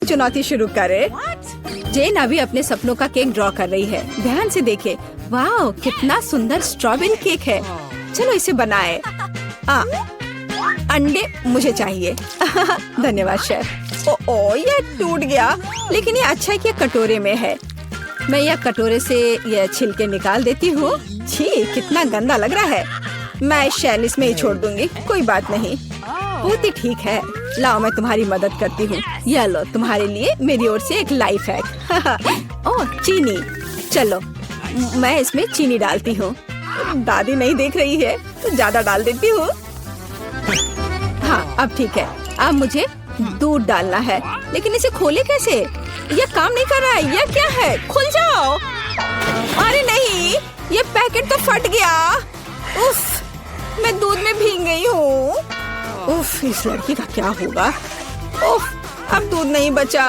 चुनौती शुरू करे। जेन अभी अपने सपनों का केक ड्रॉ कर रही है। ध्यान से देखे। वाह, कितना सुंदर स्ट्रॉबेरी केक है। चलो इसे बनाए। अंडे मुझे चाहिए। धन्यवाद शेफ। ओ, ये टूट गया, लेकिन ये अच्छा है कि कटोरे में है। मैं यह कटोरे से यह छिलके निकाल देती हूँ। छी, कितना गंदा लग रहा है। मैं इस शैल इसमें ही छोड़ दूंगी, कोई बात नहीं। बहुत ही ठीक है। लाओ, मैं तुम्हारी मदद करती हूँ। यह लो, तुम्हारे लिए मेरी ओर से एक लाइफ हैक। ओह, चीनी। चलो, मैं इसमें चीनी डालती हूँ। दादी नहीं देख रही है तो ज्यादा डाल देती हूँ। हाँ, अब ठीक है। अब मुझे दूध डालना है, लेकिन इसे खोले कैसे? यह काम नहीं कर रहा है। यह क्या है? खुल जाओ। अरे नहीं, ये पैकेट तो फट गया। उफ, मैं दूध में भीग गई हूँ। उफ, इस लड़की का क्या होगा? उफ, अब दूध नहीं बचा।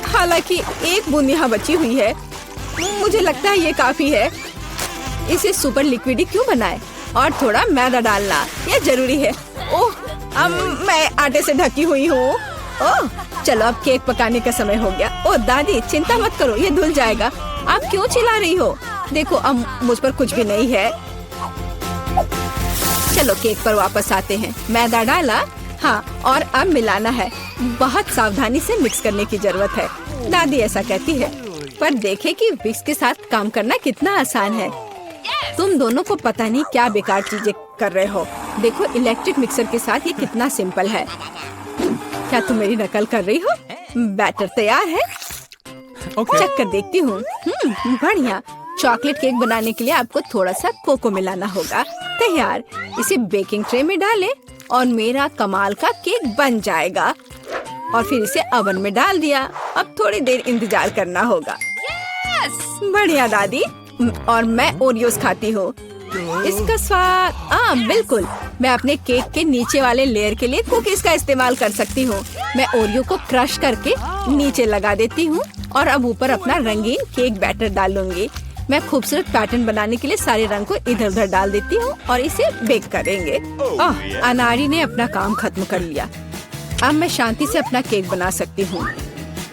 हालांकि एक बूंद यहाँ बची हुई है। मुझे लगता है ये काफी है। इसे सुपर लिक्विड क्यों बनाए? और थोड़ा मैदा डालना, यह जरूरी है। ओह, अब मैं आटे से ढकी हुई हूँ। ओह, चलो अब केक पकाने का समय हो गया। ओह दादी, चिंता मत करो, ये धुल जाएगा। आप क्यों चिल्ला रही हो? देखो, अब मुझ पर कुछ भी नहीं है। चलो केक पर वापस आते हैं। मैदा डाला, हाँ, और अब मिलाना है। बहुत सावधानी से मिक्स करने की जरूरत है, दादी ऐसा कहती है। पर देखें कि विक्स के साथ काम करना कितना आसान है। तुम दोनों को पता नहीं क्या बेकार चीजें कर रहे हो। देखो, इलेक्ट्रिक मिक्सर के साथ ये कितना सिंपल है। क्या तुम मेरी नकल कर रही हो? बैटर तैयार है। चेक कर देखती हूँ। बढ़िया। चॉकलेट केक बनाने के लिए आपको थोड़ा सा कोको मिलाना होगा। तैयार। इसे बेकिंग ट्रे में डालें और मेरा कमाल का केक बन जाएगा। और फिर इसे ओवन में डाल दिया। अब थोड़ी देर इंतजार करना होगा। बढ़िया दादी। और मैं ओरियोस खाती हूँ। इसका स्वाद बिल्कुल। मैं अपने केक के नीचे वाले लेयर के लिए कुकीज का इस्तेमाल कर सकती हूँ। मैं ओरियो को क्रश करके नीचे लगा देती हूँ और अब ऊपर अपना रंगीन केक बैटर डालूंगी। मैं खूबसूरत पैटर्न बनाने के लिए सारे रंग को इधर उधर डाल देती हूँ और इसे बेक करेंगे। अनारी ने अपना काम खत्म कर लिया। अब मैं शांति से अपना केक बना सकती हूँ।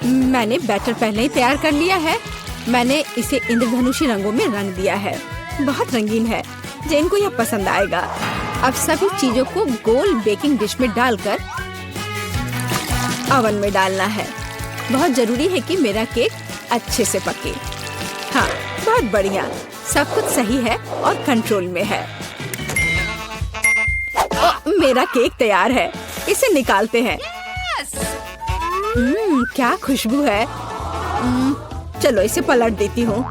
मैंने बैटर पहले ही तैयार कर लिया है। मैंने इसे इंद्रधनुषी रंगों में रंग दिया है। बहुत रंगीन है। जेन को यह पसंद आएगा। अब सभी चीजों को गोल बेकिंग डिश में डालकर ओवन में डालना है। बहुत जरूरी है कि मेरा केक अच्छे से पके। हाँ, बहुत बढ़िया। सब कुछ सही है और कंट्रोल में है। मेरा केक तैयार है। इसे निकालते हैं। क्या खुशबू है। चलो इसे पलट देती हूँ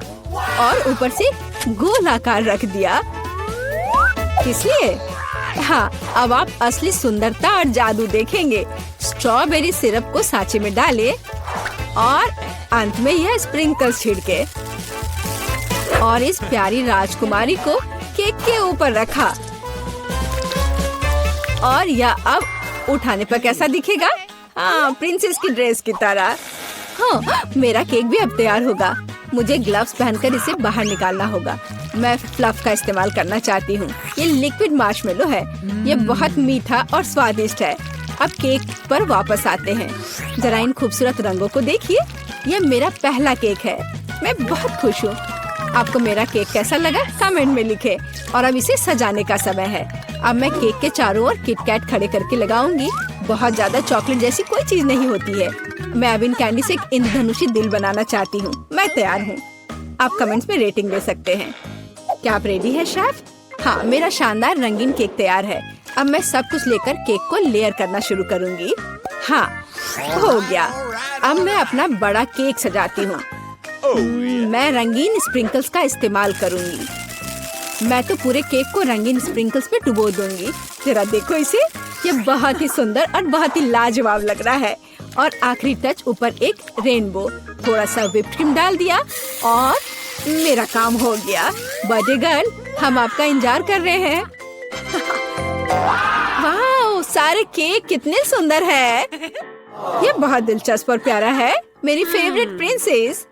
और ऊपर से गोल आकार रख दिया। इसलिए हाँ, अब आप असली सुंदरता और जादू देखेंगे। स्ट्रॉबेरी सिरप को सांचे में डालें और अंत में यह स्प्रिंकल्स छिड़के और इस प्यारी राजकुमारी को केक के ऊपर रखा। और यह अब उठाने पर कैसा दिखेगा? हाँ, प्रिंसेस की ड्रेस की तरह। हाँ, मेरा केक भी अब तैयार होगा। मुझे ग्लव्स पहनकर इसे बाहर निकालना होगा। मैं फ्लफ का इस्तेमाल करना चाहती हूँ। ये लिक्विड मार्शमेलो है। ये बहुत मीठा और स्वादिष्ट है। अब केक पर वापस आते हैं। जरा इन खूबसूरत रंगों को देखिए। ये मेरा पहला केक है। मैं बहुत खुश हूँ। आपको मेरा केक कैसा लगा? कमेंट में लिखें। और अब इसे सजाने का समय है। अब मैं केक के चारों ओर किटकैट खड़े करके लगाऊंगी। बहुत ज्यादा चॉकलेट जैसी कोई चीज नहीं होती है। मैं अब इन कैंडी से एक इंद्रधनुषी दिल बनाना चाहती हूँ। मैं तैयार हूँ। आप कमेंट्स में रेटिंग दे सकते हैं। क्या आप रेडी है शेफ? हाँ, मेरा शानदार रंगीन केक तैयार है। अब मैं सब कुछ लेकर केक को लेयर करना शुरू करूँगी। हाँ, हो गया। अब मैं अपना बड़ा केक सजाती हूँ। मैं रंगीन स्प्रिंकल्स का इस्तेमाल करूँगी। मैं तो पूरे केक को रंगीन स्प्रिंकल्स में डुबो दूंगी। जरा देखो इसे। यह बहुत ही सुंदर और बहुत ही लाजवाब लग रहा है। और आखिरी टच ऊपर एक रेनबो। थोड़ा सा व्हिप्ड क्रीम डाल दिया और मेरा काम हो गया। बर्थडे गर्ल, हम आपका इंतजार कर रहे हैं। वाह, सारे केक कितने सुंदर है। ये बहुत दिलचस्प और प्यारा है। मेरी फेवरेट प्रिंसेस।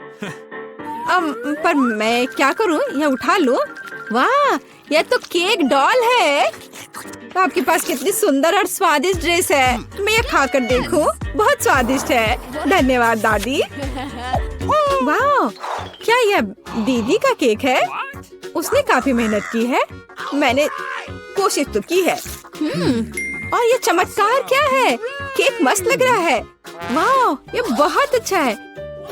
पर मैं क्या करूं? यह उठा लूं? वाह, यह तो केक डॉल है। आपके पास कितनी सुंदर और स्वादिष्ट ड्रेस है। मैं ये खाकर देखूं? बहुत स्वादिष्ट है। धन्यवाद दादी। वाह, क्या यह दीदी का केक है? उसने काफी मेहनत की है। मैंने कोशिश तो की है। और ये चमत्कार क्या है? केक मस्त लग रहा है। वाह, ये बहुत अच्छा है।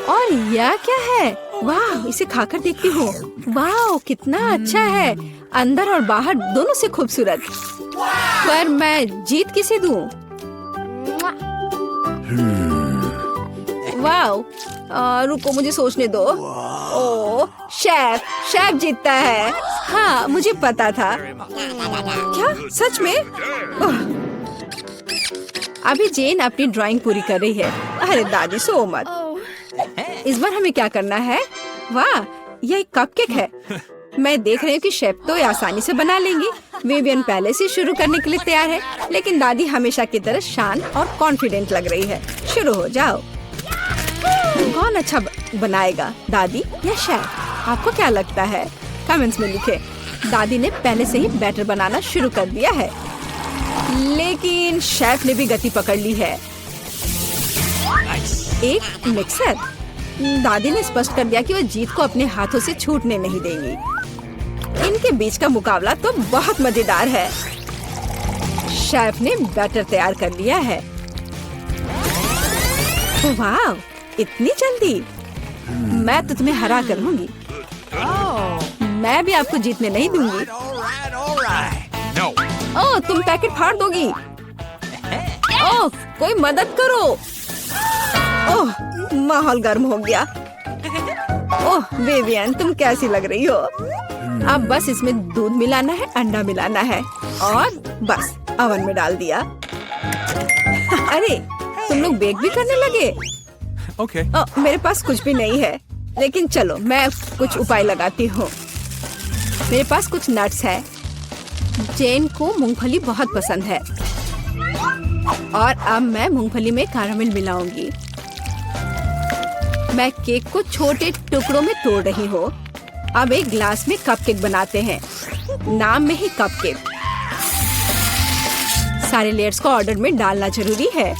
और यह क्या है? वाह, इसे खाकर देखती हूँ। वाह, कितना अच्छा है। अंदर और बाहर दोनों से खूबसूरत। पर मैं जीत किसे दूँ? वाह, रुको मुझे सोचने दो। ओह, शेफ जीतता है। हाँ, मुझे पता था। क्या सच में? अभी जेन अपनी ड्राइंग पूरी कर रही है। अरे दादी, सो मत। इस बार हमें क्या करना है? वाह, यह एक कपकेक है। मैं देख रही हूँ कि शेफ तो ये आसानी से बना लेंगी। विवियन पहले से शुरू करने के लिए तैयार है, लेकिन दादी हमेशा की तरह शांत और कॉन्फिडेंट लग रही है। शुरू हो जाओ। कौन अच्छा बनाएगा, दादी या शेफ? आपको क्या लगता है? कमेंट्स में लिखें। दादी ने पहले से ही बैटर बनाना शुरू कर दिया है, लेकिन शेफ ने भी गति पकड़ ली है। एक मिक्सर। दादी ने स्पष्ट कर दिया कि वो जीत को अपने हाथों से छूटने नहीं देंगी। इनके बीच का मुकाबला तो बहुत मजेदार है। शेफ ने बैटर तैयार कर लिया है। वाह, इतनी जल्दी? मैं तो तुम्हें हरा कर लूंगी। मैं भी आपको जीतने नहीं दूंगी। ओह, तुम पैकेट फाड़ दोगी। ओह, कोई मदद करो। ओह, माहौल गर्म हो गया। ओह विवियन, तुम कैसी लग रही हो? अब बस इसमें दूध मिलाना है, अंडा मिलाना है और बस ओवन में डाल दिया। अरे, तुम लोग बेक भी करने लगे? Okay. मेरे पास कुछ भी नहीं है, लेकिन चलो मैं कुछ उपाय लगाती हूँ। मेरे पास कुछ नट्स है। जेन को मूंगफली बहुत पसंद है और अब मैं मूंगफली में कैरामल मिलाऊंगी। मैं केक को छोटे टुकड़ों में तोड़ रही हूँ। अब एक ग्लास में कपकेक बनाते हैं। नाम में ही कपकेक। सारे लेयर्स को ऑर्डर में डालना जरूरी है।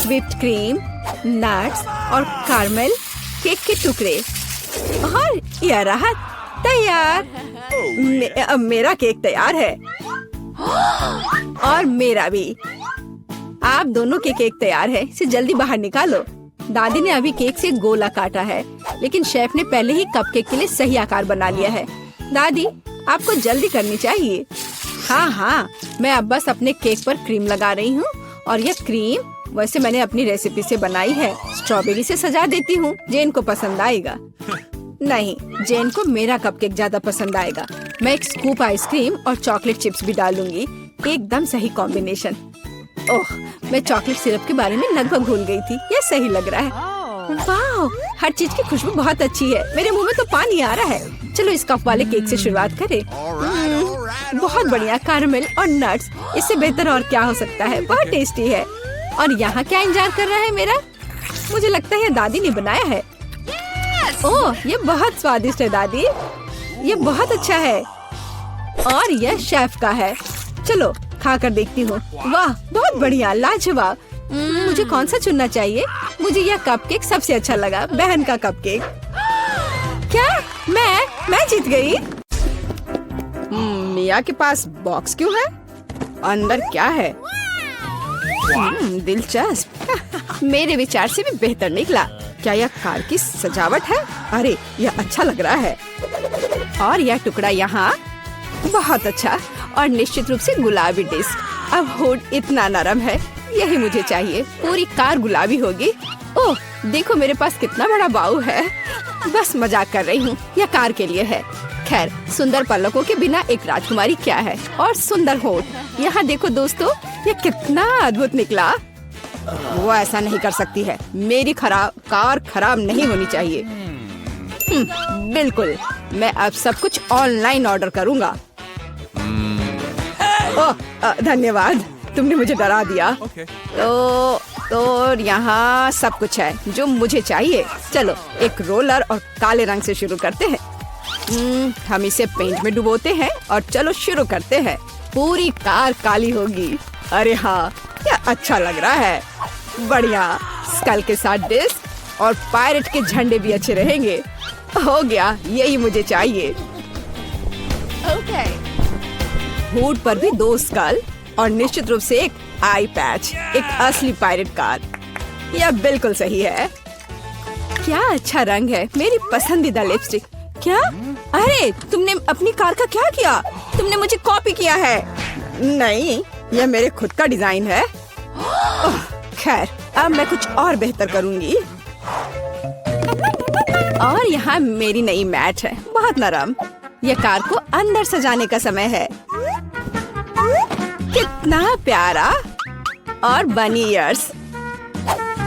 व्हिप्ड क्रीम, नट्स और कैरामल, केक के टुकड़े और यह रहा तैयार। अब मेरा केक तैयार है और मेरा भी। आप दोनों के केक तैयार है। इसे जल्दी बाहर निकालो। दादी ने अभी केक से गोला काटा है, लेकिन शेफ ने पहले ही कपकेक के लिए सही आकार बना लिया है। दादी, आपको जल्दी करनी चाहिए। हाँ, मैं अब बस अपने केक पर क्रीम लगा रही हूँ और यह क्रीम वैसे मैंने अपनी रेसिपी से बनाई है। स्ट्रॉबेरी से सजा देती हूँ। जेन को पसंद आएगा। नहीं, जेन को मेरा कपकेक ज्यादा पसंद आएगा। मैं एक स्कूप आइसक्रीम और चॉकलेट चिप्स भी डालूंगी। एकदम सही कॉम्बिनेशन। ओह, मैं चॉकलेट सिरप के बारे में लगभग भूल गई थी। ये सही लग रहा है। वाह, हर चीज की खुशबू बहुत अच्छी है। मेरे मुंह में तो पानी आ रहा है। चलो इस कप वाले केक से शुरुआत करें। बहुत बढ़िया, कैरामल और नट्स। इससे बेहतर और क्या हो सकता है? बहुत टेस्टी है। और यहाँ क्या इंतजार कर रहा है मेरा? मुझे लगता है दादी ने बनाया है। ओह, ये बहुत स्वादिष्ट है दादी। ये बहुत अच्छा है और यह शेफ का है। चलो खा कर देखती हूँ। वाह, बहुत बढ़िया, लाजवाब। मुझे कौन सा चुनना चाहिए? मुझे यह कपकेक सबसे अच्छा लगा, बहन का कपकेक। क्या मैं जीत गई? मिया के पास बॉक्स क्यों है? अंदर क्या है? दिलचस्प। मेरे विचार से भी बेहतर निकला। क्या यह कार की सजावट है? अरे, यह अच्छा लग रहा है। और यह टुकड़ा यहाँ बहुत अच्छा और निश्चित रूप से गुलाबी डिस्क। अब हुड इतना नरम है, यही मुझे चाहिए। पूरी कार गुलाबी होगी। ओह, देखो मेरे पास कितना बड़ा बाऊ है। बस मजाक कर रही हूँ, यह कार के लिए है। खैर, सुंदर पलकों के बिना एक राजकुमारी क्या है? और सुंदर होठ। यहाँ देखो दोस्तों, यह कितना अद्भुत निकला। वो ऐसा नहीं कर सकती है। मेरी कार खराब नहीं होनी चाहिए। बिल्कुल, मैं अब सब कुछ ऑनलाइन ऑर्डर करूँगा। ओह, धन्यवाद, तुमने मुझे डरा दिया। तो यहाँ सब कुछ है जो मुझे चाहिए। चलो एक रोलर और काले रंग से शुरू करते हैं। हम इसे पेंट में डुबोते हैं और चलो शुरू करते हैं। पूरी कार काली होगी। अरे हाँ, क्या अच्छा लग रहा है। बढ़िया, स्कल के साथ डिस्क और पायरेट के झंडे भी अच्छे रहेंगे। हो गया, यही मुझे चाहिए। ओके। हुड पर भी 2 स्कल और निश्चित रूप से एक आई पैच, एक असली पायरेट कार। यह बिल्कुल सही है। क्या अच्छा रंग है, मेरी पसंदीदा लिपस्टिक। क्या? अरे तुमने अपनी कार का क्या किया? तुमने मुझे कॉपी किया है। नहीं, यह मेरे खुद का डिजाइन है। खैर, अब मैं कुछ और बेहतर करूंगी। और यहाँ मेरी नई मैट है, बहुत नरम। यह कार को अंदर सजाने का समय है। कितना प्यारा। और बनी ईयर्स,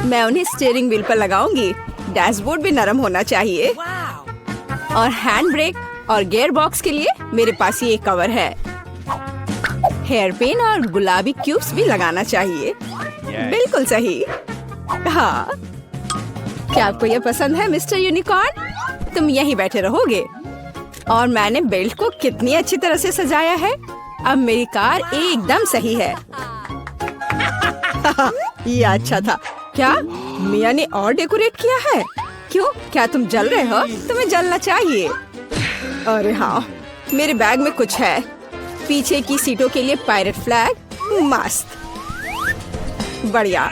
मैं उन्हें स्टीयरिंग व्हील पर लगाऊंगी। डैशबोर्ड भी नरम होना चाहिए। और हैंड ब्रेक और गियर बॉक्स के लिए मेरे पास ये कवर है। हेयर पिन और गुलाबी क्यूब्स भी लगाना चाहिए। बिल्कुल सही। हाँ, क्या आपको यह पसंद है मिस्टर यूनिकॉर्न? तुम यहीं बैठे रहोगे। और मैंने बेल्ट को कितनी अच्छी तरह से सजाया है। अब मेरी कार एकदम सही है। ये अच्छा था। क्या मिया ने और डेकोरेट किया है? क्यों, क्या तुम जल रहे हो? तुम्हें जलना चाहिए। अरे हाँ, मेरे बैग में कुछ है। पीछे की सीटों के लिए पायरेट फ्लैग, मस्त। बढ़िया।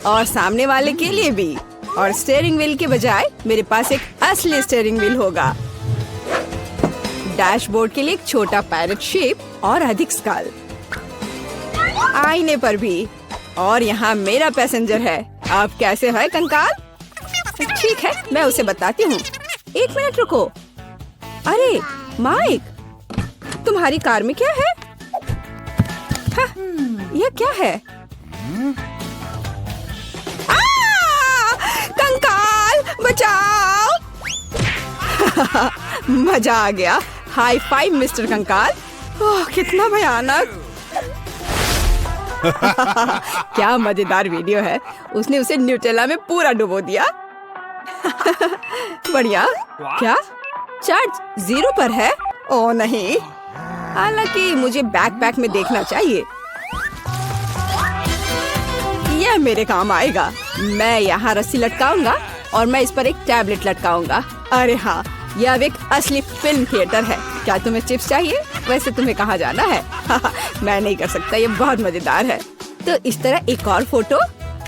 और सामने वाले के लिए भी। और स्टीयरिंग व्हील के बजाय मेरे पास एक असली स्टीयरिंग व्हील होगा। डैशबोर्ड के लिए एक छोटा पायरेट शेप और अधिक स्कल। आईने पर भी। और यहाँ मेरा पैसेंजर है। आप कैसे है कंकाल? ठीक है, मैं उसे बताती हूँ। 1 मिनट रुको। अरे माइक, तुम्हारी कार में क्या है? हाँ, यह क्या है? कंकाल बचाओ। मजा आ गया। हाई फाइव मिस्टर कंकाल। ओह, कितना भयानक। क्या मजेदार वीडियो है। उसने उसे न्यूटेला में पूरा डुबो दिया। बढ़िया। क्या चार्ज 0 पर है? ओह नहीं, हालांकि मुझे बैकपैक में देखना चाहिए। यह मेरे काम आएगा। मैं यहाँ रस्सी लटकाऊंगा और मैं इस पर एक टैबलेट लटकाऊंगा। अरे हाँ, यह अब एक असली फिल्म थिएटर है। क्या तुम्हें चिप्स चाहिए? वैसे तुम्हें कहाँ जाना है? मैं नहीं कर सकता, ये बहुत मजेदार है। तो इस तरह एक और फोटो।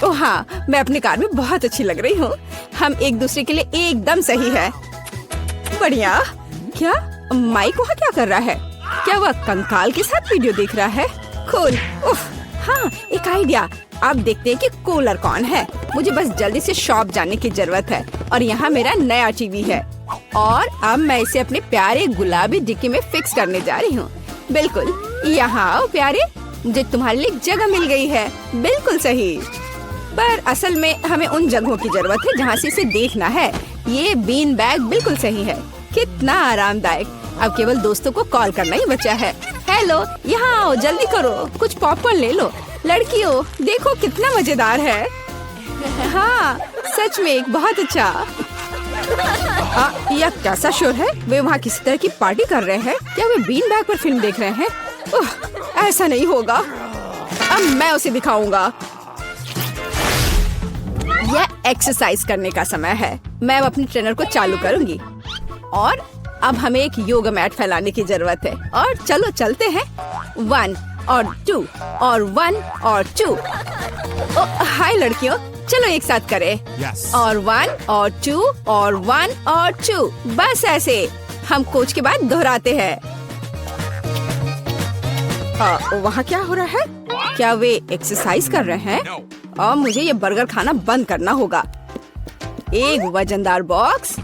ओह हाँ, मैं अपनी कार में बहुत अच्छी लग रही हूँ। हम एक दूसरे के लिए एकदम सही है। बढ़िया। क्या माइक वहाँ क्या कर रहा है? क्या वह कंकाल के साथ वीडियो देख रहा है? कूल। उफ, हाँ, एक आइडिया। अब देखते हैं कि कूलर कौन है। मुझे बस जल्दी से शॉप जाने की जरूरत है। और यहाँ मेरा नया टीवी है। और अब मैं इसे अपने प्यारे गुलाबी डिक्की में फिक्स करने जा रही हूँ। बिल्कुल, यहाँ आओ प्यारे, मुझे तुम्हारे लिए एक जगह मिल गई है। बिल्कुल सही। पर असल में हमें उन जगहों की जरूरत है जहाँ से इसे देखना है। ये बीन बैग बिल्कुल सही है। कितना आरामदायक। अब केवल दोस्तों को कॉल करना ही बचा है। हेलो, यहाँ आओ, जल्दी करो, कुछ पॉपकॉर्न ले लो। लड़कियों, देखो कितना मजेदार है। हाँ, सच में एक बहुत अच्छा। यह कैसा शोर है? वे वहाँ किसी तरह की पार्टी कर रहे हैं। क्या वे बीन बैग पर फिल्म देख रहे हैं? ऐसा नहीं होगा। अब मैं उसे दिखाऊंगा। यह एक्सरसाइज करने का समय है। मैं अब अपनी ट्रेनर को चालू करूंगी। और अब हमें एक योगा मैट फैलाने की जरूरत है। और चलो चलते हैं। 1 और 2 और 1 और 2। हाय लड़कियों, चलो एक साथ करें। और 1 और 2 और 1 और 2। बस ऐसे हम कोच के बाद दोहराते हैं। वहाँ क्या हो रहा है? क्या वे एक्सरसाइज कर रहे हैं? और मुझे ये बर्गर खाना बंद करना होगा। एक वजनदार बॉक्स।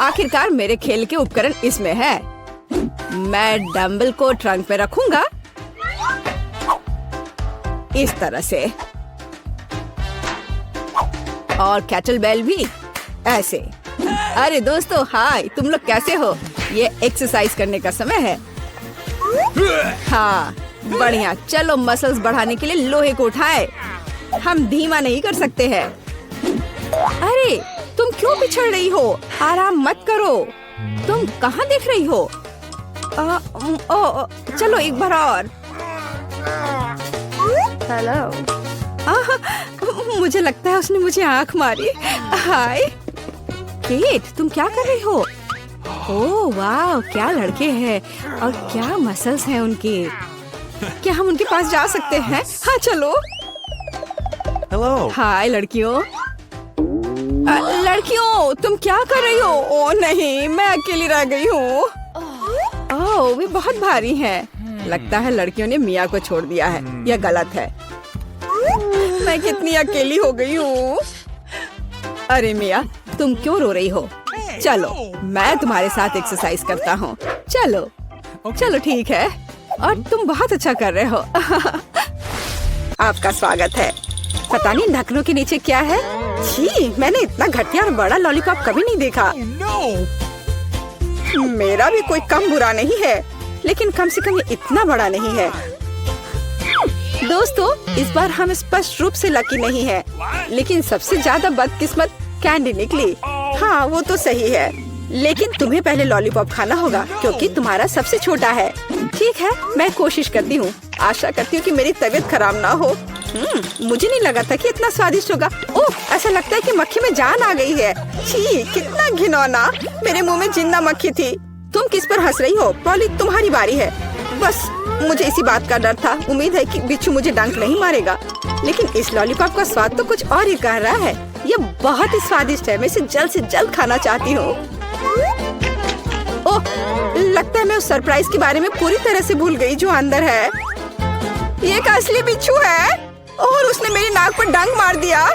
आखिरकार मेरे खेल के उपकरण इसमें है। मैं डंबल को ट्रंक पे रखूंगा इस तरह से। और कैटल बेल भी ऐसे। अरे दोस्तों, हाय, तुम लोग कैसे हो? ये एक्सरसाइज करने का समय है। हाँ, बढ़िया। चलो मसल्स बढ़ाने के लिए लोहे को उठाए। हम धीमा नहीं कर सकते हैं। अरे तुम क्यों पिछड़ रही हो? आराम मत करो। तुम कहाँ देख रही हो? चलो एक बार और। हेलो। मुझे लगता है उसने मुझे आंख मारी। हाय केट, तुम क्या कर रही हो? ओह वाह, क्या लड़के हैं और क्या मसल्स हैं उनके। क्या हम उनके पास जा सकते हैं? हाँ चलो। हेलो। हाय लड़कियों। लड़कियों तुम क्या कर रही हो? ओ नहीं, मैं अकेली रह गई हूँ। ओह वे बहुत भारी हैं। लगता है लड़कियों ने मिया को छोड़ दिया है। यह गलत है। मैं कितनी अकेली हो गई हूँ। अरे मिया, तुम क्यों रो रही हो? चलो मैं तुम्हारे साथ एक्सरसाइज करता हूँ। चलो चलो ठीक है। और तुम बहुत अच्छा कर रहे हो। आपका स्वागत है। पता नहीं ढक्कनों के नीचे क्या है। छी, मैंने इतना घटिया और बड़ा लॉलीपॉप कभी नहीं देखा। मेरा भी कोई कम बुरा नहीं है, लेकिन कम से कम ये इतना बड़ा नहीं है। दोस्तों इस बार हम स्पष्ट रूप से लकी नहीं है, लेकिन सबसे ज्यादा बदकिस्मत कैंडी निकली। हाँ वो तो सही है, लेकिन तुम्हें पहले लॉलीपॉप खाना होगा क्योंकि तुम्हारा सबसे छोटा है। ठीक है, मैं कोशिश करती हूँ। आशा करती हूँ कि मेरी तबीयत खराब ना हो। मुझे नहीं लगा था कि इतना स्वादिष्ट होगा। ओह, ऐसा लगता है कि मक्खी में जान आ गई है। छी, कितना घिनौना। मेरे मुंह में जिंदा मक्खी थी। तुम किस पर हंस रही हो? पॉली तुम्हारी बारी है। बस मुझे इसी बात का डर था। उम्मीद है कि बिच्छू मुझे डंक नहीं मारेगा। लेकिन इस लॉलीपॉप का स्वाद तो कुछ और ही कह रहा है। ये बहुत ही स्वादिष्ट है। मैं इसे जल्द से जल्द खाना चाहती हूँ। ओह, लगता है मैं उस सरप्राइज के बारे में पूरी तरह से भूल गई जो अंदर है। ये एक असली बिच्छू है और उसने मेरी नाक पर डंक मार दिया।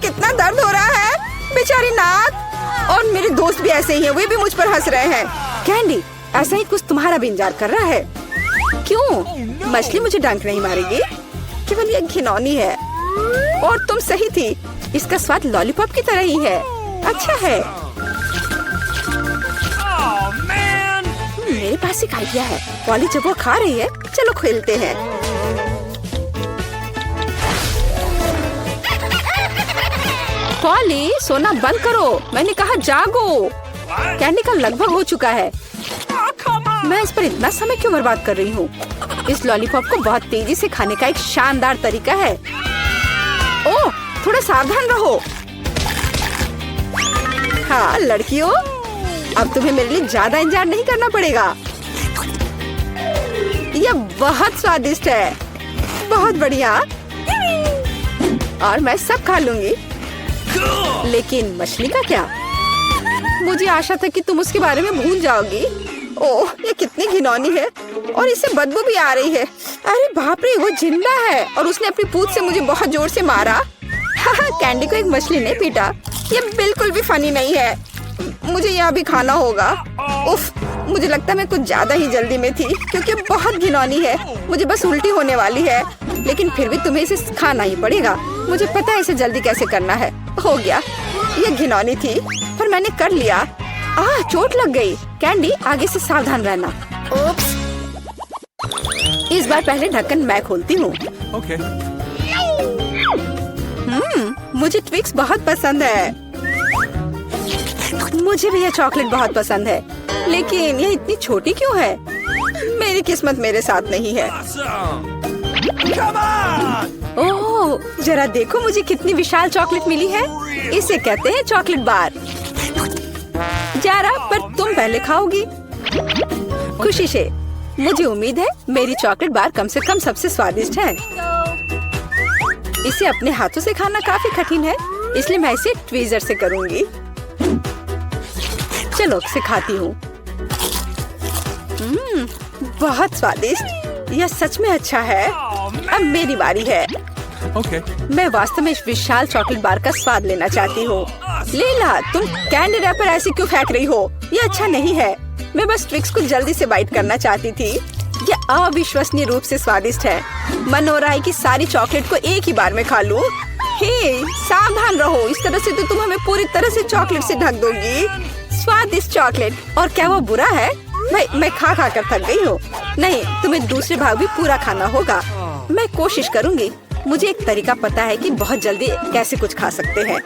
कितना दर्द हो रहा है, बेचारी नाक। और मेरे दोस्त भी ऐसे ही हैं, वे भी मुझ पर हंस रहे हैं। कैंडी, ऐसा ही कुछ तुम्हारा भी इंतजार कर रहा है। क्यों? मछली मुझे डंक नहीं मारेगी, केवल ये घिनौनी है। और तुम सही थी, इसका स्वाद लॉलीपॉप की तरह ही है। अच्छा है। मेरे पास एक आइडिया है। पॉली जब वो खा रही है, चलो खेलते हैं। पॉली सोना बंद करो, मैंने कहा जागो। कैंडी का लगभग हो चुका है। मैं इस पर इतना समय क्यों बर्बाद कर रही हूँ? इस लॉलीपॉप को बहुत तेजी से खाने का एक शानदार तरीका है। ओह, थोड़ा सावधान रहो। हाँ लड़कियों, अब तुम्हें मेरे लिए ज्यादा इंतजार नहीं करना पड़ेगा। यह बहुत स्वादिष्ट है, बहुत बढ़िया। और मैं सब खा लूंगी। लेकिन मछली का क्या? मुझे आशा था कि तुम उसके बारे में भूल जाओगी। ओह, ये कितनी घिनौनी है और इसे बदबू भी आ रही है। अरे बाप रे, वो जिंदा है और उसने अपनी पूंछ से मुझे बहुत जोर से मारा। कैंडी को एक मछली ने पीटा। ये बिल्कुल भी फनी नहीं है। मुझे यह भी खाना होगा। उफ, मुझे लगता है मैं कुछ ज्यादा ही जल्दी में थी क्योंकि बहुत घिनौनी है। मुझे बस उल्टी होने वाली है, लेकिन फिर भी तुम्हें इसे खाना ही पड़ेगा। मुझे पता है इसे जल्दी कैसे करना है। हो गया, ये घिनौनी थी पर मैंने कर लिया। चोट लग गई। कैंडी, आगे से सावधान रहना। ओप्स। इस बार पहले ढक्कन मैं खोलती हूँ। Okay. मुझे ट्विक्स बहुत पसंद है। मुझे भी यह चॉकलेट बहुत पसंद है, लेकिन यह इतनी छोटी क्यों है? मेरी किस्मत मेरे साथ नहीं है। Come on! ओह, जरा देखो मुझे कितनी विशाल चॉकलेट मिली है। इसे कहते हैं चॉकलेट बार। जरा, पर तुम पहले खाओगी। खुशी से। मुझे उम्मीद है मेरी चॉकलेट बार कम से कम सबसे स्वादिष्ट है। इसे अपने हाथों से खाना काफी कठिन है, इसलिए मैं इसे ट्वीजर से करूंगी। चलो सिखाती हूँ। बहुत स्वादिष्ट। यह सच में अच्छा है। अब मेरी बारी है। Okay. मैं वास्तव में इस विशाल चॉकलेट बार का स्वाद लेना चाहती हूँ। लेला, तुम कैंडी रैपर ऐसे क्यों फेंक रही हो? ये अच्छा नहीं है। मैं बस ट्विक्स को जल्दी से बाइट करना चाहती थी। ये अविश्वसनीय रूप से स्वादिष्ट है। मन हो रहा है कि सारी चॉकलेट को एक ही बार में खा लूं। हे, सावधान रहो, इस तरह से तो तुम हमें पूरी तरह से चॉकलेट से ढक दोगी। स्वादिष्ट चॉकलेट। और क्या वो बुरा है? मैं खा खा कर थक गई हूँ। नहीं, तुम्हें दूसरे भाग भी पूरा खाना होगा। मैं कोशिश करूँगी। मुझे एक तरीका पता है कि बहुत जल्दी कैसे कुछ खा सकते हैं।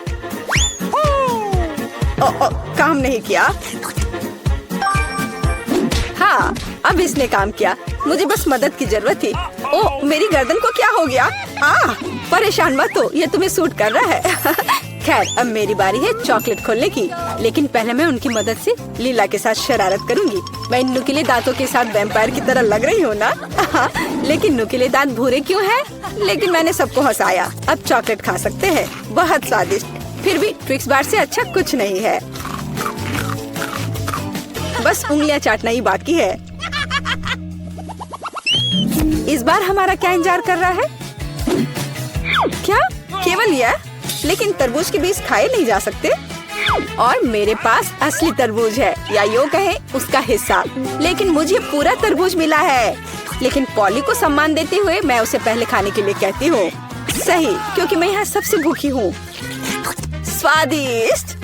काम नहीं किया। हाँ, अब इसने काम किया। मुझे बस मदद की जरूरत थी। ओह, मेरी गर्दन को क्या हो गया? परेशान मत हो, ये तुम्हें सूट कर रहा है। खैर, अब मेरी बारी है चॉकलेट खोलने की, लेकिन पहले मैं उनकी मदद से लीला के साथ शरारत करूंगी। मैं इन नुकीले दांतों के साथ वैम्पायर की तरह लग रही हूँ ना? लेकिन नुकीले दांत भूरे क्यों हैं? लेकिन मैंने सबको हंसाया। अब चॉकलेट खा सकते हैं, बहुत स्वादिष्ट। फिर भी ट्विक्स बार से अच्छा कुछ नहीं है। बस उंगलियां चाटना ही बाकी है। इस बार हमारा क्या इंतजार कर रहा है? क्या केवल यह? लेकिन तरबूज के बीज खाए नहीं जा सकते। और मेरे पास असली तरबूज है, या यूँ कहें उसका हिस्सा। लेकिन मुझे पूरा तरबूज मिला है। लेकिन पॉली को सम्मान देते हुए मैं उसे पहले खाने के लिए कहती हूँ। सही, क्योंकि मैं यहाँ सबसे भूखी हूँ। स्वादिष्ट,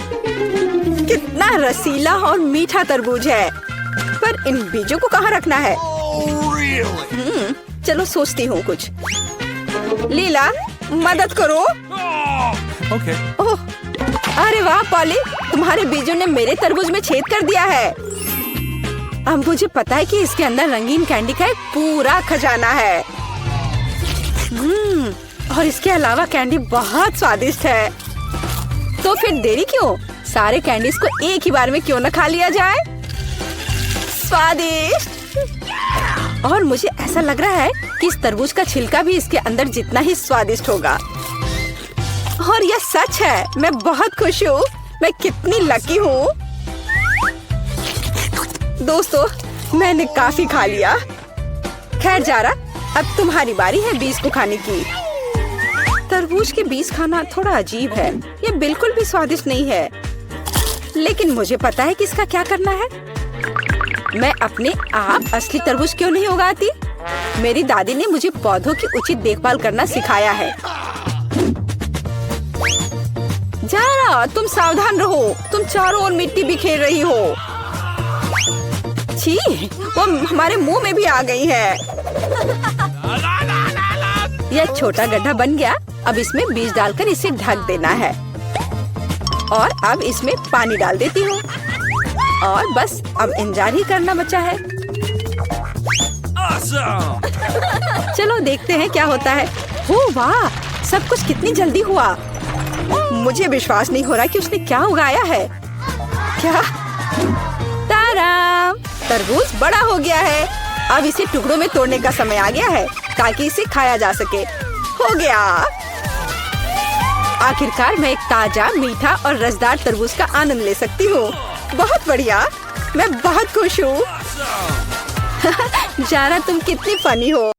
कितना रसीला और मीठा तरबूज है। पर इन बीजों को कहाँ रखना है? चलो सोचती हूँ कुछ। लीला, मदद करो। Okay. ओह, अरे वाह पॉली, तुम्हारे बीजों ने मेरे तरबूज में छेद कर दिया है। अब मुझे पता है कि इसके अंदर रंगीन कैंडी का एक पूरा खजाना है। और इसके अलावा कैंडी बहुत स्वादिष्ट है। तो फिर देरी क्यों? सारे कैंडीज को एक ही बार में क्यों न खा लिया जाए? स्वादिष्ट। और मुझे ऐसा लग रहा है कि इस तरबूज का छिलका भी इसके अंदर जितना ही स्वादिष्ट होगा। और यह सच है। मैं बहुत खुश हूँ। मैं कितनी लकी हूँ। दोस्तों, मैंने काफी खा लिया। खैर जारा, अब तुम्हारी बारी है बीज को खाने की। तरबूज के बीज खाना थोड़ा अजीब है। ये बिल्कुल भी स्वादिष्ट नहीं है। लेकिन मुझे पता है कि इसका क्या करना है। मैं अपने आप असली तरबूज क्यों नहीं उगाती? मेरी दादी ने मुझे पौधों की उचित देखभाल करना सिखाया है। जारा, तुम सावधान रहो। तुम चारों ओर मिट्टी बिखेर रही हो। छी, वो हमारे मुंह में भी आ गई है। यह छोटा गड्ढा बन गया। अब इसमें बीज डालकर इसे ढक देना है। और अब इसमें पानी डाल देती हूँ। और बस अब इंतजार ही करना बचा है। Awesome. चलो देखते हैं क्या होता है। हो वाह, सब कुछ कितनी जल्दी हुआ। मुझे विश्वास नहीं हो रहा कि उसने क्या उगाया है। क्या? ताराम, तरबूज बड़ा हो गया है। अब इसे टुकड़ों में तोड़ने का समय आ गया है ताकि इसे खाया जा सके। हो गया। आखिरकार मैं एक ताजा, मीठा और रसदार तरबूज का आनंद ले सकती हूँ। बहुत बढ़िया, मैं बहुत खुश हूँ। जारा, तुम कितनी फनी हो।